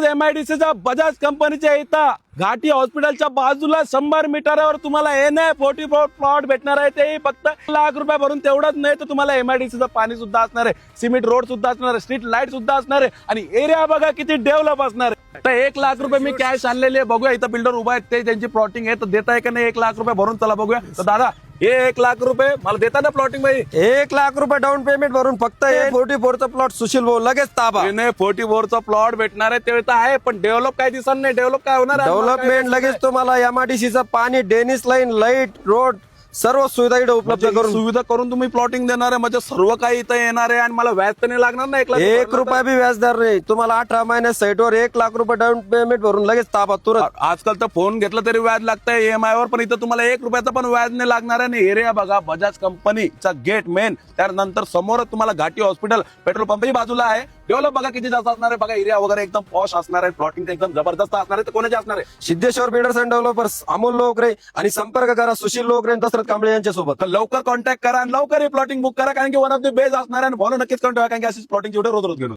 MIDCचा बजाज कंपनीच्या इथं घाटी हॉस्पिटलच्या बाजूला 100 मीटरवर तुम्हाला NA44 प्लॉट भेटणार आहे. ते फक्त ₹1,00,000 भरून तेवढंच नाही तर तुम्हाला MIDCचं पाणी सुद्धा असणार आहे, सिमेंट रोड सुद्धा असणार आहे, स्ट्रीट लाईट सुद्धा असणार आहे आणि एरिया बघा किती डेव्हलप असणार आहे. तर ₹1,00,000 मी कॅश आणलेले बघूया. इथं बिल्डर उभा आहे, ते त्यांची प्लॉटिंग आहे तर देत आहे का नाही ₹1,00,000 भरून चला बघूया. तर दादा हे ₹1,00,000 मला देता ना प्लॉटिंग मध्ये? ₹1,00,000 डाऊन पेमेंट भरून फक्त 44चा प्लॉट सुशील भाऊ लगेच ताबा. 44चा प्लॉट भेटणार आहे ते तर आहे, पण डेव्हलप काय दिसत नाही. डेव्हलप काय होणार? डेव्हलपमेंट लगेच तुम्हाला MIDCचं पाणी, डेनिस लाईन, लाईट, रोड सर्व सुविधा इथे उपलब्ध करून सुविधा करून तुम्ही प्लॉटिंग देणार आहे. म्हणजे सर्व काही इथं येणार आहे आणि मला व्याज तर नाही लागणार ना? ₹1 बी व्याजदर नाही. तुम्हाला 18 महिन्यात साईटवर ₹1,00,000 डाऊन पेमेंट भरून लगेच ताबा तुरंत. आजकाल तर फोन घेतला तरी व्याज लागतंय EMI वर, पण इथं तुम्हाला ₹1 पण व्याज नाही लागणार आहे. आणि एरिया बघा, बजाज कंपनीचा गेट मेन, त्यानंतर समोरच तुम्हाला घाटी हॉस्पिटल, पेट्रोल पंपही बाजूला आहे. डेव्हलप बघा किती जास्त असणार आहे. बघा एरिया वगैरे एकदम पॉश असणार आहे, प्लॉटिंग एकदम जबरदस्त असणार आहे. तर कोणाचे असणार आहे? Siddheshwar builders and developers, Amol लोकरे, आणि संपर्क करा सुशील लोकरे आणि दशरथ कांबळे यांच्या सोबत. तर लवकर कॉन्टॅक्ट करा आणि लवकर हे प्लॉटिंग बुक करा, कारण की वन ऑफ द बेस्ट असणार आहे. आणि फॉलो नक्कीच करून ठेवा, कारण की अशीच प्लॉटिंग रोज रोज घेऊन